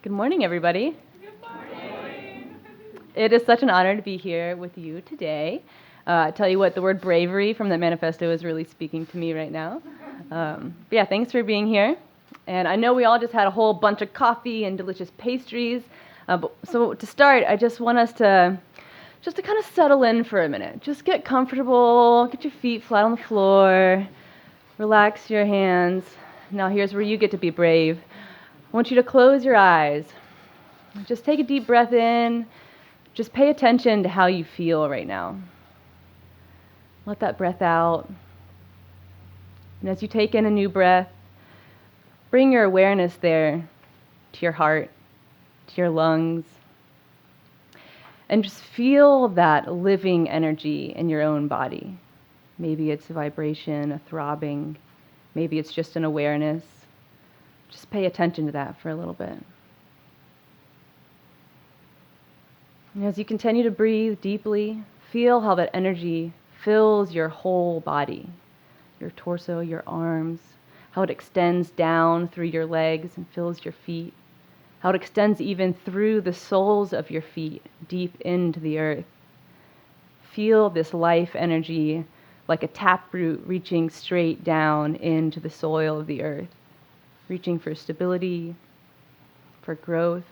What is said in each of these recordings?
Good morning, everybody. Good morning. It is such an honor to be here with you today. Tell you what, the word bravery from that manifesto is really speaking to me right now. But yeah, thanks for being here. And I know we all just had a whole bunch of coffee and delicious pastries. So to start, I just want us to kind of settle in for a minute. Just get comfortable, get your feet flat on the floor, relax your hands. Now here's where you get to be brave. I want you to close your eyes. Just take a deep breath in. Just pay attention to how you feel right now. Let that breath out. And as you take in a new breath, bring your awareness there to your heart, to your lungs, and just feel that living energy in your own body. Maybe it's a vibration, a throbbing. Maybe it's just an awareness. Just pay attention to that for a little bit. And as you continue to breathe deeply, feel how that energy fills your whole body, your torso, your arms, how it extends down through your legs and fills your feet, how it extends even through the soles of your feet, deep into the earth. Feel this life energy like a taproot reaching straight down into the soil of the earth, reaching for stability, for growth,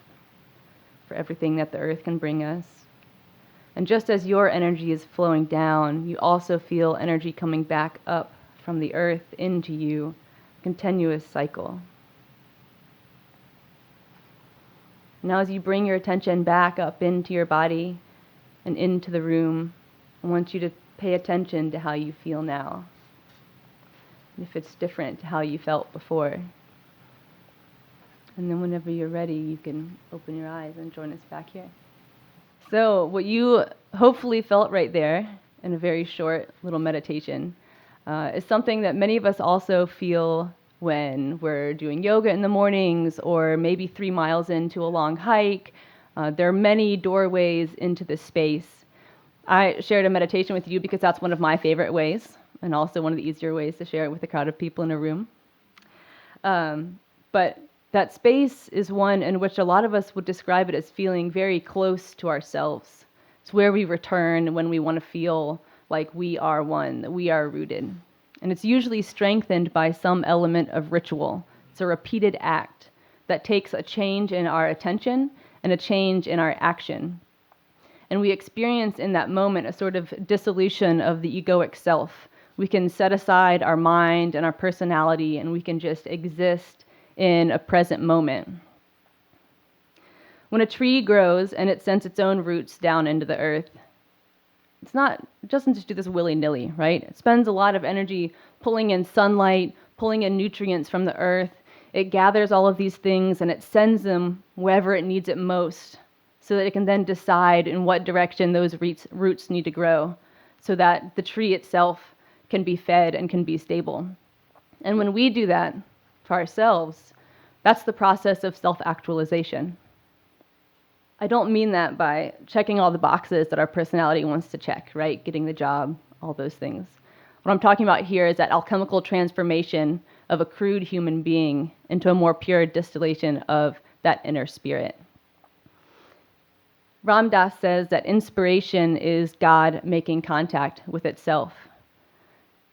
for everything that the earth can bring us. And just as your energy is flowing down, you also feel energy coming back up from the earth into you, a continuous cycle. Now as you bring your attention back up into your body and into the room, I want you to pay attention to how you feel now. And if it's different to how you felt before. And then whenever you're ready, you can open your eyes and join us back here. So what you hopefully felt right there in a very short little meditation is something that many of us also feel when we're doing yoga in the mornings or maybe 3 miles into a long hike. There are many doorways into this space. I shared a meditation with you because that's one of my favorite ways and also one of the easier ways to share it with a crowd of people in a room. But that space is one in which a lot of us would describe it as feeling very close to ourselves. It's where we return when we want to feel like we are one, that we are rooted. And it's usually strengthened by some element of ritual. It's a repeated act that takes a change in our attention and a change in our action. And we experience in that moment a sort of dissolution of the egoic self. We can set aside our mind and our personality, and we can just exist in a present moment. When a tree grows and it sends its own roots down into the earth, it doesn't just do this willy-nilly, right? It spends a lot of energy pulling in sunlight, pulling in nutrients from the earth. It gathers all of these things and it sends them wherever it needs it most so that it can then decide in what direction those roots need to grow so that the tree itself can be fed and can be stable. And when we do that for ourselves, that's the process of self-actualization. I don't mean that by checking all the boxes that our personality wants to check, right? Getting the job, all those things. What I'm talking about here is that alchemical transformation of a crude human being into a more pure distillation of that inner spirit. Ram Dass says that inspiration is God making contact with itself.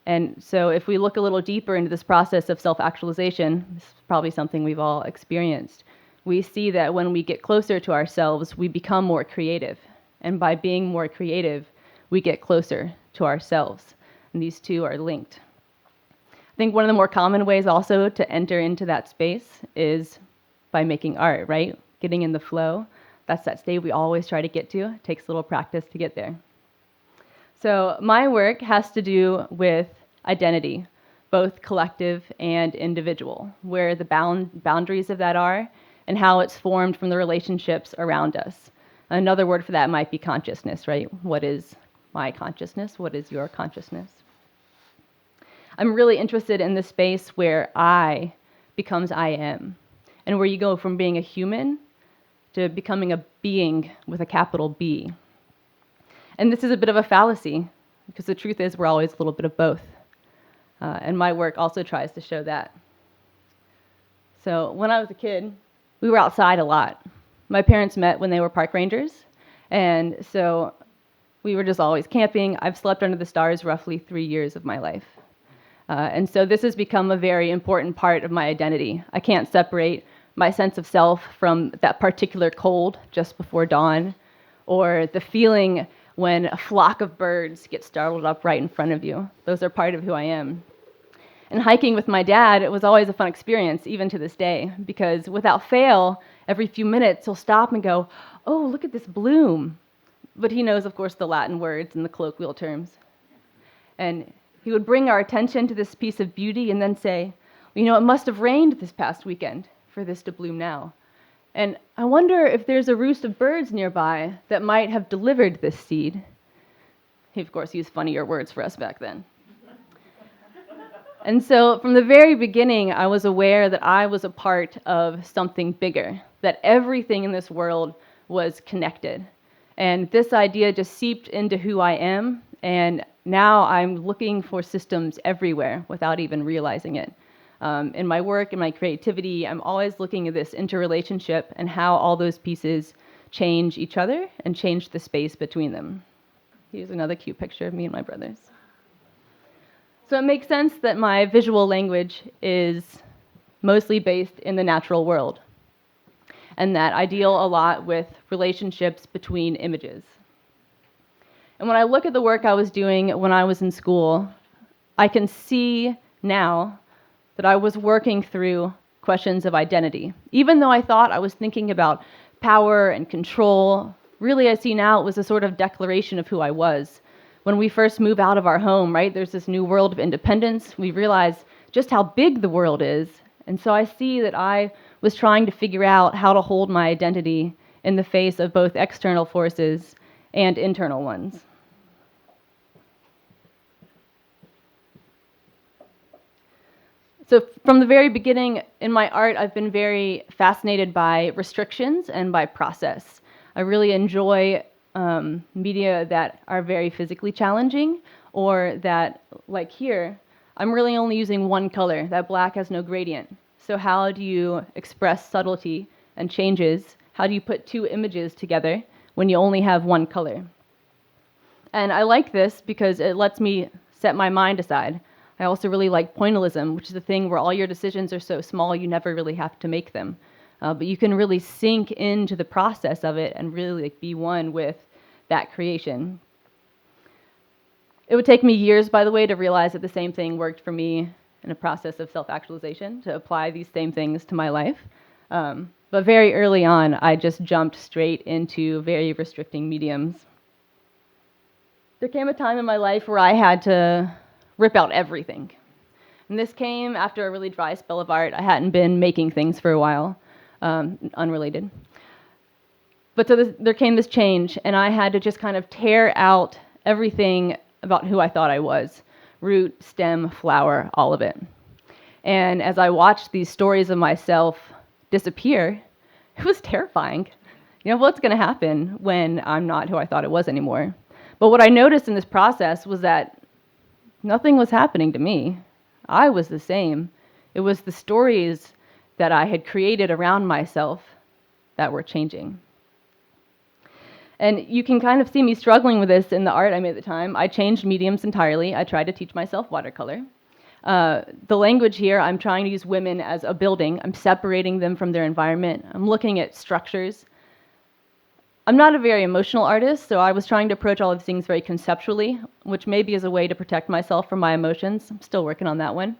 And so if we look a little deeper into this process of self-actualization, this is probably something we've all experienced, we see that when we get closer to ourselves, we become more creative. And by being more creative, we get closer to ourselves. And these two are linked. I think one of the more common ways also to enter into that space is by making art, right? Getting in the flow. That's that state we always try to get to. It takes a little practice to get there. So my work has to do with identity, both collective and individual, where the boundaries of that are and how it's formed from the relationships around us. Another word for that might be consciousness, right? What is my consciousness? What is your consciousness? I'm really interested in the space where I becomes I am, and where you go from being a human to becoming a being with a capital B. And this is a bit of a fallacy, because the truth is we're always a little bit of both. And my work also tries to show that. So when I was a kid, we were outside a lot. My parents met when they were park rangers, and so we were just always camping. I've slept under the stars roughly 3 years of my life. And so this has become a very important part of my identity. I can't separate my sense of self from that particular cold just before dawn, or the feeling when a flock of birds get startled up right in front of you. Those are part of who I am. And hiking with my dad, it was always a fun experience, even to this day, because without fail, every few minutes he'll stop and go, "Oh, look at this bloom." But he knows, of course, the Latin words and the colloquial terms. And he would bring our attention to this piece of beauty and then say, "You know, it must have rained this past weekend for this to bloom now. And I wonder if there's a roost of birds nearby that might have delivered this seed." He, of course, used funnier words for us back then. And so from the very beginning, I was aware that I was a part of something bigger, that everything in this world was connected. And this idea just seeped into who I am, and now I'm looking for systems everywhere without even realizing it. In my work, in my creativity, I'm always looking at this interrelationship and how all those pieces change each other and change the space between them. Here's another cute picture of me and my brothers. So it makes sense that my visual language is mostly based in the natural world, and that I deal a lot with relationships between images. And when I look at the work I was doing when I was in school, I can see now that I was working through questions of identity. Even though I thought I was thinking about power and control, really I see now it was a sort of declaration of who I was. When we first move out of our home, right, there's this new world of independence. We realize just how big the world is. And so I see that I was trying to figure out how to hold my identity in the face of both external forces and internal ones. So from the very beginning in my art, I've been very fascinated by restrictions and by process. I really enjoy media that are very physically challenging, or that, like here, I'm really only using one color. That black has no gradient. So how do you express subtlety and changes? How do you put two images together when you only have one color? And I like this because it lets me set my mind aside. I also really like Pointillism, which is the thing where all your decisions are so small you never really have to make them. But you can really sink into the process of it and really be one with that creation. It would take me years, by the way, to realize that the same thing worked for me in a process of self-actualization, to apply these same things to my life. But very early on, I just jumped straight into very restricting mediums. There came a time in my life where I had to rip out everything. And this came after a really dry spell of art. I hadn't been making things for a while, unrelated. But so there came this change, and I had to just kind of tear out everything about who I thought I was. Root, stem, flower, all of it. And as I watched these stories of myself disappear, it was terrifying. You know, what's going to happen when I'm not who I thought I was anymore? But what I noticed in this process was that nothing was happening to me. I was the same. It was the stories that I had created around myself that were changing. And you can kind of see me struggling with this in the art I made at the time. I changed mediums entirely. I tried to teach myself watercolor. The language here, I'm trying to use women as a building. I'm separating them from their environment. I'm looking at structures. I'm not a very emotional artist, so I was trying to approach all of these things very conceptually, which maybe is a way to protect myself from my emotions. I'm still working on that one.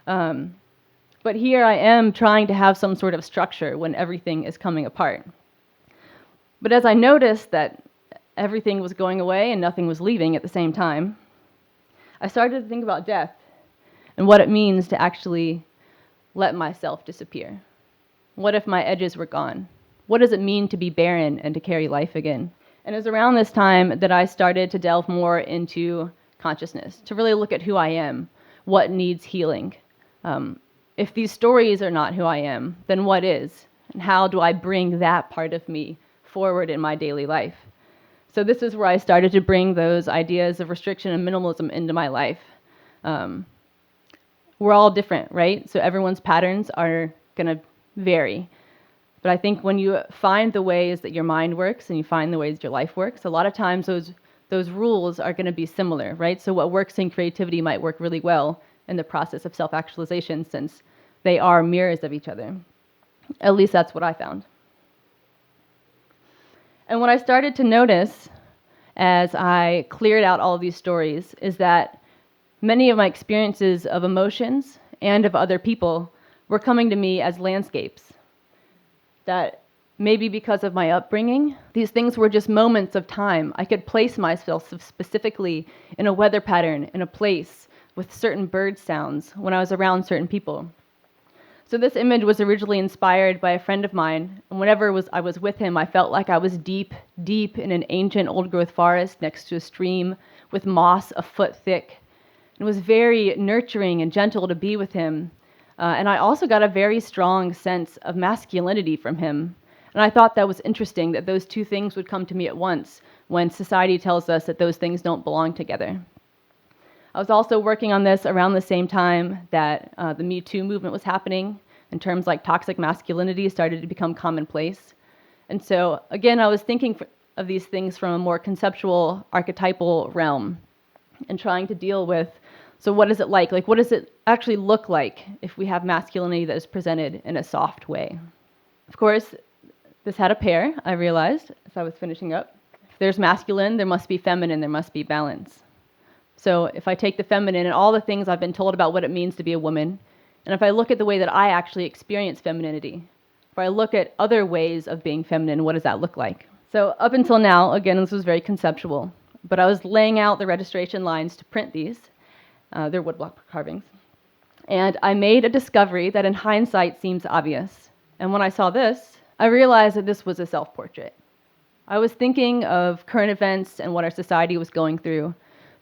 But here I am trying to have some sort of structure when everything is coming apart. But as I noticed that everything was going away and nothing was leaving at the same time, I started to think about death and what it means to actually let myself disappear. What if my edges were gone? What does it mean to be barren and to carry life again? And it was around this time that I started to delve more into consciousness, to really look at who I am, what needs healing. If these stories are not who I am, then what is? And how do I bring that part of me forward in my daily life? So this is where I started to bring those ideas of restriction and minimalism into my life. We're all different, right? So everyone's patterns are going to vary. But I think when you find the ways that your mind works and you find the ways your life works, a lot of times those rules are going to be similar, right? So what works in creativity might work really well in the process of self-actualization, since they are mirrors of each other. At least that's what I found. And what I started to notice as I cleared out all of these stories is that many of my experiences of emotions and of other people were coming to me as landscapes. That maybe because of my upbringing, these things were just moments of time. I could place myself specifically in a weather pattern, in a place with certain bird sounds when I was around certain people. So this image was originally inspired by a friend of mine, and whenever I was with him, I felt like I was deep, deep in an ancient old-growth forest next to a stream with moss a foot thick. It was very nurturing and gentle to be with him. And I also got a very strong sense of masculinity from him. And I thought that was interesting, that those two things would come to me at once when society tells us that those things don't belong together. I was also working on this around the same time that the Me Too movement was happening, and terms like toxic masculinity started to become commonplace. And so, again, I was thinking of these things from a more conceptual, archetypal realm and trying to deal with, so what is it like? Like, what does it actually look like if we have masculinity that is presented in a soft way? Of course, this had a pair, I realized, as I was finishing up. If there's masculine, there must be feminine, there must be balance. So if I take the feminine and all the things I've been told about what it means to be a woman, and if I look at the way that I actually experience femininity, if I look at other ways of being feminine, what does that look like? So up until now, again, this was very conceptual, but I was laying out the registration lines to print these. They're woodblock carvings. And I made a discovery that in hindsight seems obvious. And when I saw this, I realized that this was a self-portrait. I was thinking of current events and what our society was going through,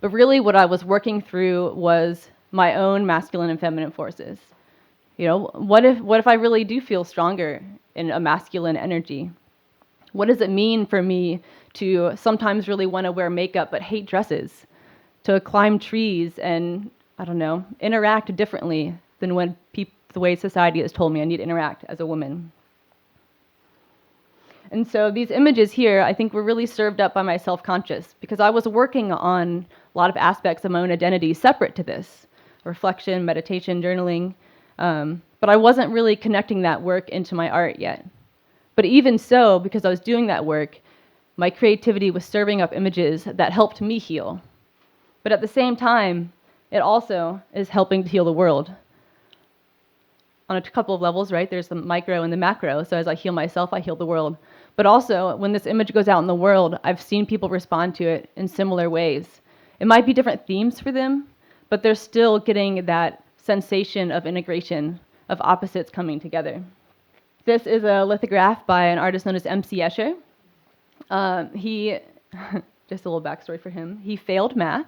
but really what I was working through was my own masculine and feminine forces. You know, what if I really do feel stronger in a masculine energy? What does it mean for me to sometimes really want to wear makeup but hate dresses? To climb trees and, I don't know, interact differently than when the way society has told me I need to interact as a woman. And so these images here, I think, were really served up by my self-conscious, because I was working on a lot of aspects of my own identity separate to this, reflection, meditation, journaling, but I wasn't really connecting that work into my art yet. But even so, because I was doing that work, my creativity was serving up images that helped me heal. But at the same time, it also is helping to heal the world. On a couple of levels, right? There's the micro and the macro. So as I heal myself, I heal the world. But also, when this image goes out in the world, I've seen people respond to it in similar ways. It might be different themes for them, but they're still getting that sensation of integration, of opposites coming together. This is a lithograph by an artist known as M.C. Escher. He, just a little backstory for him, he failed math,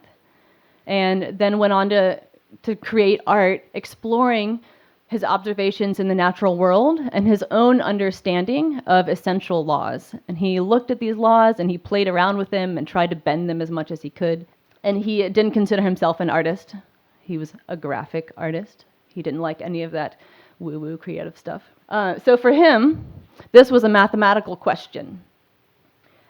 and then went on to create art, exploring his observations in the natural world and his own understanding of essential laws. And he looked at these laws and he played around with them and tried to bend them as much as he could. And he didn't consider himself an artist. He was a graphic artist. He didn't like any of that woo-woo creative stuff. So for him, this was a mathematical question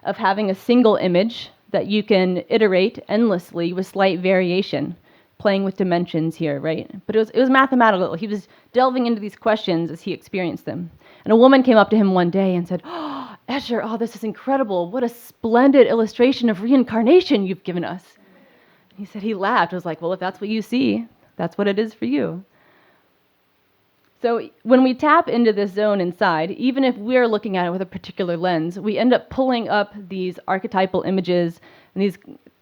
of having a single image that you can iterate endlessly with slight variation, playing with dimensions here, right? But it was mathematical. He was delving into these questions as he experienced them. And a woman came up to him one day and said, "Oh, Escher, oh, this is incredible. What a splendid illustration of reincarnation you've given us." He said he laughed. I was like, well, if that's what you see, that's what it is for you. So when we tap into this zone inside, even if we're looking at it with a particular lens, we end up pulling up these archetypal images and these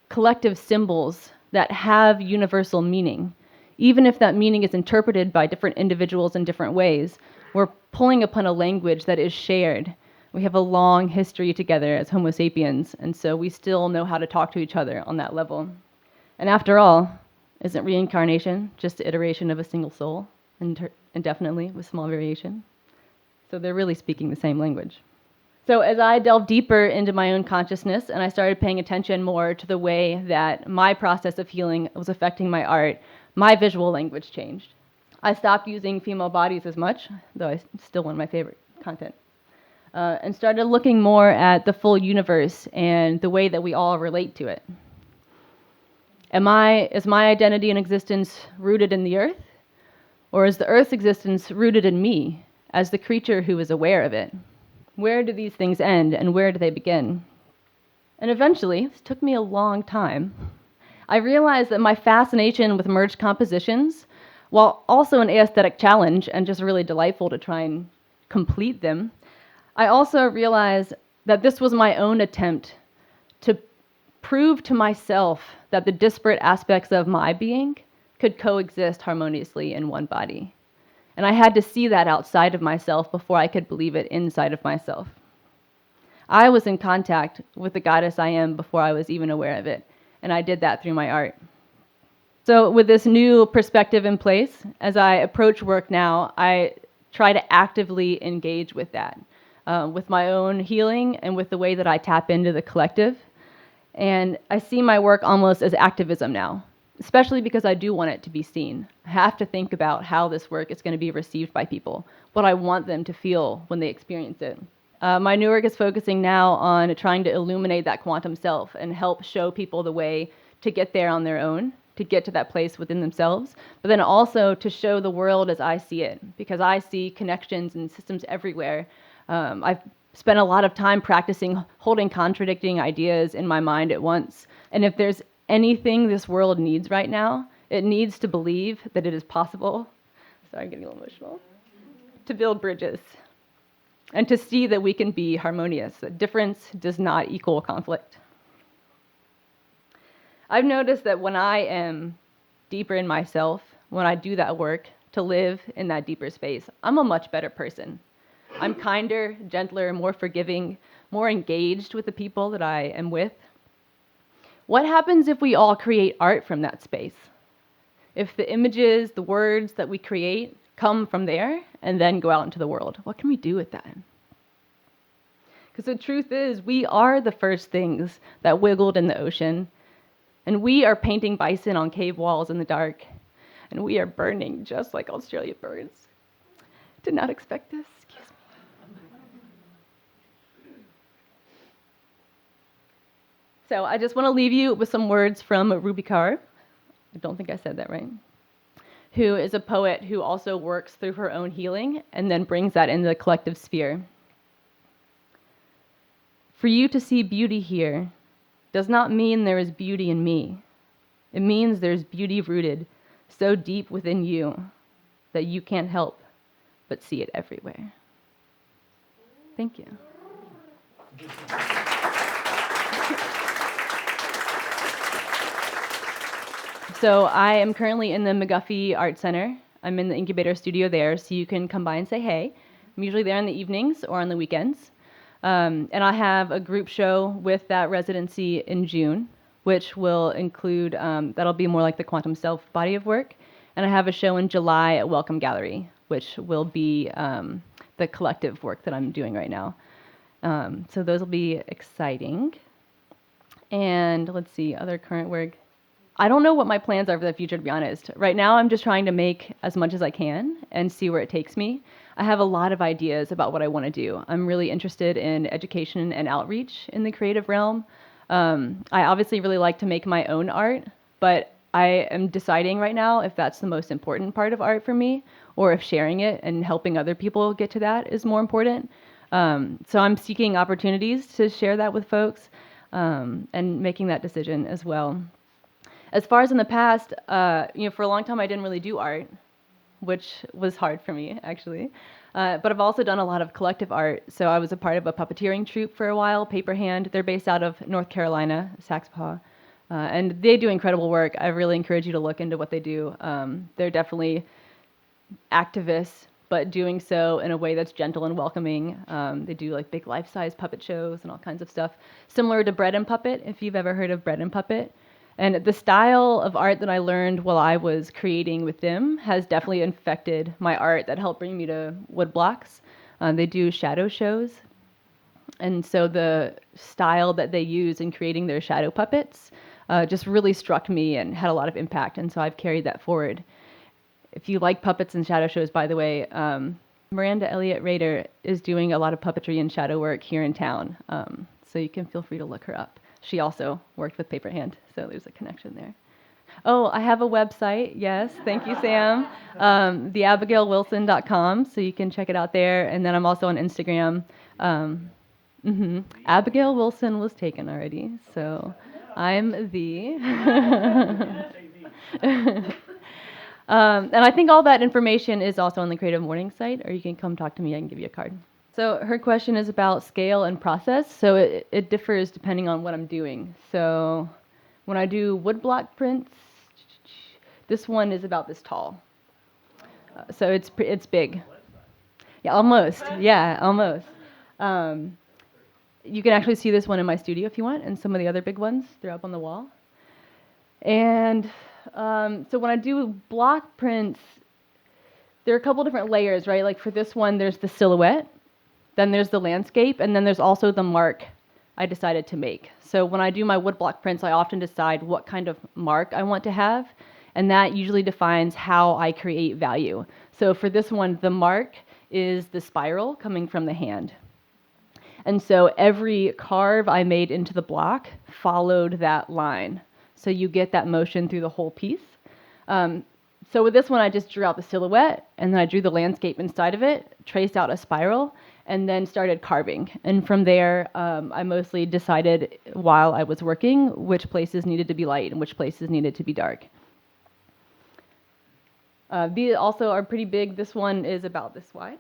collective symbols that have universal meaning. Even if that meaning is interpreted by different individuals in different ways, we're pulling upon a language that is shared. We have a long history together as Homo sapiens, and so we still know how to talk to each other on that level. And after all, isn't reincarnation just the iteration of a single soul, indefinitely, with small variation? So they're really speaking the same language. So as I delved deeper into my own consciousness and I started paying attention more to the way that my process of healing was affecting my art, my visual language changed. I stopped using female bodies as much, though it's still one of my favorite content. and started looking more at the full universe and the way that we all relate to it. Is my identity and existence rooted in the earth? Or is the earth's existence rooted in me as the creature who is aware of it? Where do these things end and where do they begin? And eventually, this took me a long time, I realized that my fascination with merged compositions, while also an aesthetic challenge and just really delightful to try and complete them, I also realized that this was my own attempt to prove to myself that the disparate aspects of my being could coexist harmoniously in one body. And I had to see that outside of myself before I could believe it inside of myself. I was in contact with the goddess I am before I was even aware of it, and I did that through my art. So with this new perspective in place, as I approach work now, I try to actively engage with that, with my own healing and with the way that I tap into the collective. And I see my work almost as activism now, especially because I do want it to be seen. I have to think about how this work is going to be received by people, what I want them to feel when they experience it. My new work is focusing now on trying to illuminate that quantum self and help show people the way to get there on their own, to get to that place within themselves, but then also to show the world as I see it, because I see connections and systems everywhere. I've spent a lot of time practicing holding contradicting ideas in my mind at once. And if there's anything this world needs right now, it needs to believe that it is possible, sorry, I'm getting a little emotional, to build bridges and to see that we can be harmonious, that difference does not equal conflict. I've noticed that when I am deeper in myself, when I do that work to live in that deeper space, I'm a much better person. I'm kinder, gentler, more forgiving, more engaged with the people that I am with. What happens if we all create art from that space? If the images, the words that we create come from there and then go out into the world, what can we do with that? Because the truth is, we are the first things that wiggled in the ocean, and we are painting bison on cave walls in the dark, and we are burning just like Australia burns. Did not expect this. Excuse me. So I just want to leave you with some words from Ruby Carr. I don't think I said that right. Who is a poet who also works through her own healing and then brings that into the collective sphere. For you to see beauty here does not mean there is beauty in me. It means there's beauty rooted so deep within you that you can't help but see it everywhere. Thank you. So I am currently in the McGuffey Art Center. I'm in the incubator studio there, so you can come by and say hey. I'm usually there in the evenings or on the weekends. And I have a group show with that residency in June, which will include, that'll be more like the quantum self body of work. And I have a show in July at Welcome Gallery, which will be the collective work that I'm doing right now. So those will be exciting. And let's see, other current work. I don't know what my plans are for the future, to be honest. Right now, I'm just trying to make as much as I can and see where it takes me. I have a lot of ideas about what I want to do. I'm really interested in education and outreach in the creative realm. I obviously really like to make my own art, but I am deciding right now if that's the most important part of art for me, or if sharing it and helping other people get to that is more important. So I'm seeking opportunities to share that with folks and making that decision as well. As far as in the past, for a long time I didn't really do art, which was hard for me, actually. But I've also done a lot of collective art. So I was a part of a puppeteering troupe for a while, Paper Hand. They're based out of North Carolina, Saxpaw. And they do incredible work. I really encourage you to look into what they do. They're definitely activists, but doing so in a way that's gentle and welcoming. They do like big life-size puppet shows and all kinds of stuff. Similar to Bread and Puppet, if you've ever heard of Bread and Puppet. And the style of art that I learned while I was creating with them has definitely infected my art that helped bring me to Woodblocks. They do shadow shows. And so the style that they use in creating their shadow puppets just really struck me and had a lot of impact. And so I've carried that forward. If you like puppets and shadow shows, by the way, Miranda Elliott Rader is doing a lot of puppetry and shadow work here in town, so you can feel free to look her up. She also worked with Paper Hand, so there's a connection there. Oh, I have a website. Yes, thank you, Sam. theabigailwilson.com, so you can check it out there. And then I'm also on Instagram. Abigail Wilson was taken already, so I'm the. And I think all that information is also on the Creative Mornings site, or you can come talk to me. I can give you a card. So her question is about scale and process. So it differs depending on what I'm doing. So when I do woodblock prints, this one is about this tall. So it's big. Yeah, almost. Yeah, almost. You can actually see this one in my studio if you want, and some of the other big ones. They're up on the wall. And so when I do block prints, there are a couple different layers, right? Like for this one, there's the silhouette, then there's the landscape, and then there's also the mark I decided to make. So when I do my woodblock prints, I often decide what kind of mark I want to have, and that usually defines how I create value. So for this one, the mark is the spiral coming from the hand. And so every carve I made into the block followed that line. So you get that motion through the whole piece. So with this one, I just drew out the silhouette, and then I drew the landscape inside of it, traced out a spiral, and then started carving. And from there, I mostly decided while I was working which places needed to be light and which places needed to be dark. These also are pretty big. This one is about this wide.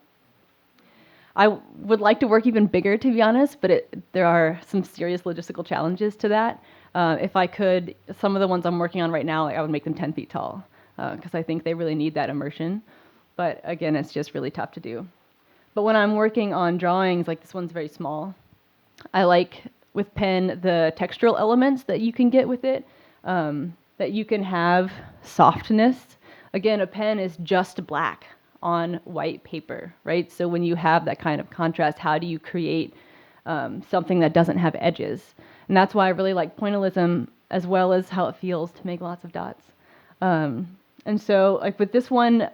I would like to work even bigger, to be honest, but there are some serious logistical challenges to that. If I could, some of the ones I'm working on right now, I would make them 10 feet tall, because I think they really need that immersion. But again, it's just really tough to do. But when I'm working on drawings, like this one's very small, I like with pen the textural elements that you can get with it, that you can have softness. Again, a pen is just black on white paper, right? So when you have that kind of contrast, how do you create something that doesn't have edges? And that's why I really like pointillism, as well as how it feels to make lots of dots. And so like with this one,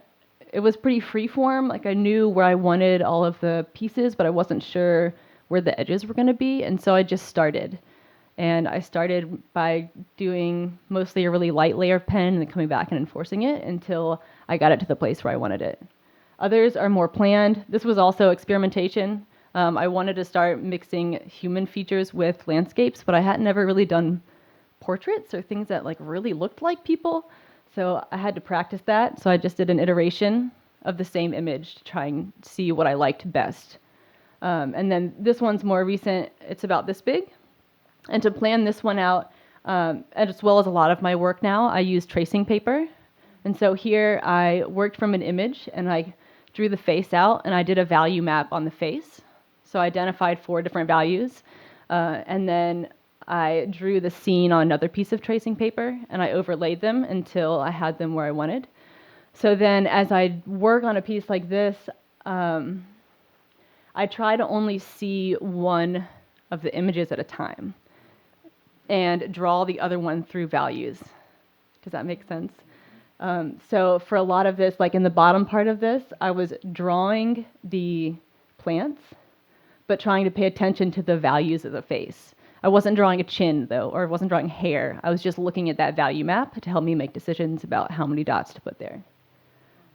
it was pretty free form. Like I knew where I wanted all of the pieces, but I wasn't sure where the edges were going to be. And so I just started. And I started by doing mostly a really light layer of pen and then coming back and enforcing it until I got it to the place where I wanted it. Others are more planned. This was also experimentation. I wanted to start mixing human features with landscapes, but I had never really done portraits or things that like really looked like people. So I had to practice that. So I just did an iteration of the same image to try and see what I liked best. And then this one's more recent. It's about this big. And to plan this one out, as well as a lot of my work now, I use tracing paper. And so here I worked from an image and I drew the face out and I did a value map on the face. So I identified 4 different values. And then I drew the scene on another piece of tracing paper and I overlaid them until I had them where I wanted. So then as I work on a piece like this, I try to only see one of the images at a time and draw the other one through values. Does that make sense? So for a lot of this, like in the bottom part of this, I was drawing the plants, but trying to pay attention to the values of the face. I wasn't drawing a chin, though, or I wasn't drawing hair. I was just looking at that value map to help me make decisions about how many dots to put there.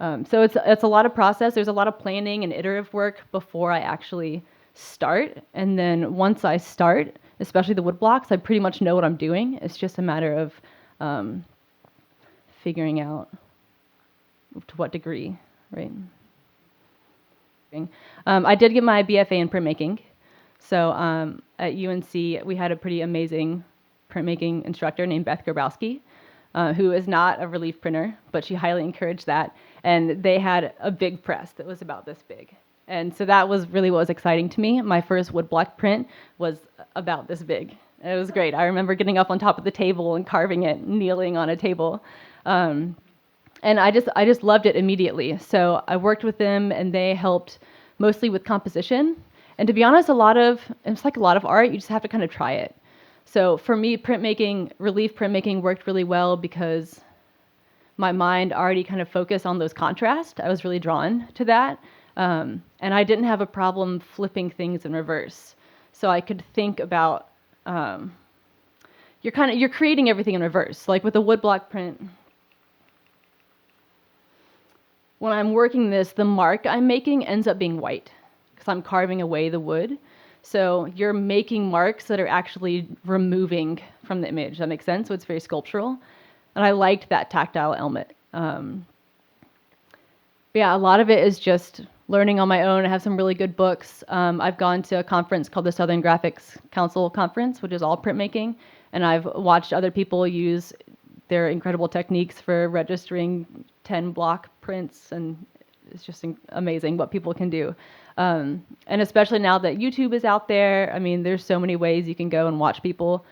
So it's a lot of process. There's a lot of planning and iterative work before I actually start. And then once I start, especially the wood blocks, I pretty much know what I'm doing. It's just a matter of figuring out to what degree, right? I did get my BFA in printmaking. So at UNC, we had a pretty amazing printmaking instructor named Beth Grabowski, who is not a relief printer, but she highly encouraged that. And they had a big press that was about this big. And so that was really what was exciting to me. My first woodblock print was about this big. It was great. I remember getting up on top of the table and carving it, kneeling on a table. And I just loved it immediately. So I worked with them, and they helped mostly with composition. And to be honest, it's like a lot of art, you just have to kind of try it. So for me, relief printmaking worked really well because my mind already kind of focused on those contrasts. I was really drawn to that. And I didn't have a problem flipping things in reverse. So I could think about, you're creating everything in reverse. Like with a woodblock print, when I'm working this, the mark I'm making ends up being white because I'm carving away the wood. So you're making marks that are actually removing from the image. That makes sense? So it's very sculptural. And I liked that tactile element. Yeah, a lot of it is just learning on my own. I have some really good books. I've gone to a conference called the Southern Graphics Council Conference, which is all printmaking. And I've watched other people use their incredible techniques for registering 10 block prints, and it's just amazing what people can do. And especially now that YouTube is out there, I mean, there's so many ways you can go and watch people.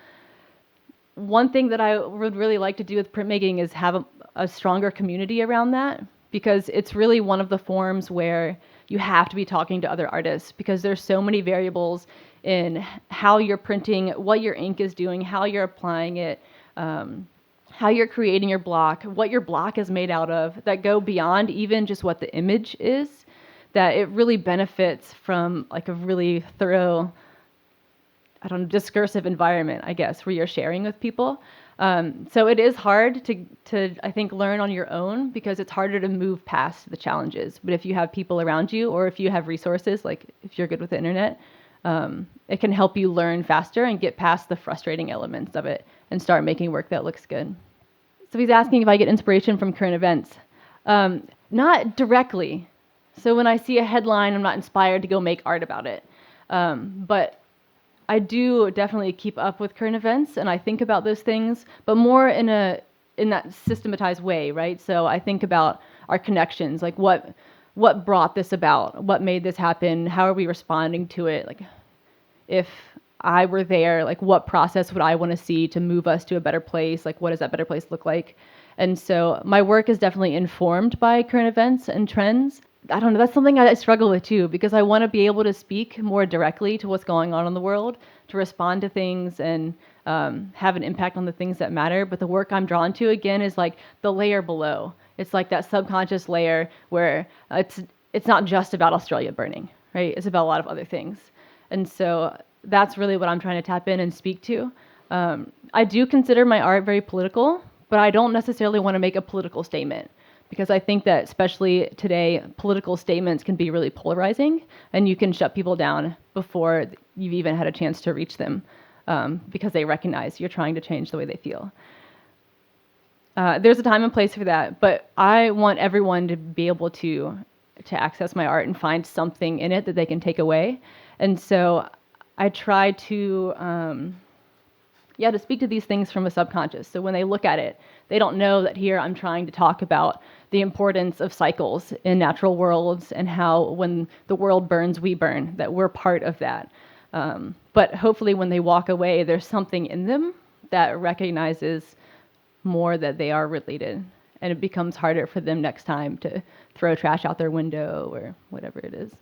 One thing that I would really like to do with printmaking is have a stronger community around that, because it's really one of the forms where you have to be talking to other artists, because there's so many variables in how you're printing, what your ink is doing, how you're applying it, how you're creating your block, what your block is made out of, that go beyond even just what the image is, that it really benefits from like a really thorough, I don't know, discursive environment, I guess, where you're sharing with people. So it is hard to, I think, learn on your own, because it's harder to move past the challenges. But if you have people around you, or if you have resources, like if you're good with the internet, it can help you learn faster and get past the frustrating elements of it and start making work that looks good. So he's asking if I get inspiration from current events. Not directly. So when I see a headline, I'm not inspired to go make art about it. But I do definitely keep up with current events, and I think about those things, but more in that systematized way, right? So I think about our connections, like what brought this about, what made this happen, how are we responding to it? Like, if I were there, like what process would I want to see to move us to a better place? Like, what does that better place look like? And so my work is definitely informed by current events and trends. I don't know, that's something I struggle with too, because I want to be able to speak more directly to what's going on in the world, to respond to things and have an impact on the things that matter. But the work I'm drawn to, again, is like the layer below. It's like that subconscious layer where it's not just about Australia burning, right? It's about a lot of other things. And so that's really what I'm trying to tap in and speak to. I do consider my art very political, but I don't necessarily want to make a political statement, because I think that especially today, political statements can be really polarizing, and you can shut people down before you've even had a chance to reach them, because they recognize you're trying to change the way they feel. There's a time and place for that, but I want everyone to be able to access my art and find something in it that they can take away. And so I try to to speak to these things from a subconscious. So when they look at it, they don't know that here I'm trying to talk about the importance of cycles in natural worlds, and how when the world burns, we burn, that we're part of that. But hopefully when they walk away, there's something in them that recognizes more that they are related, and it becomes harder for them next time to throw trash out their window or whatever it is.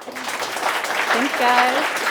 Thanks, guys.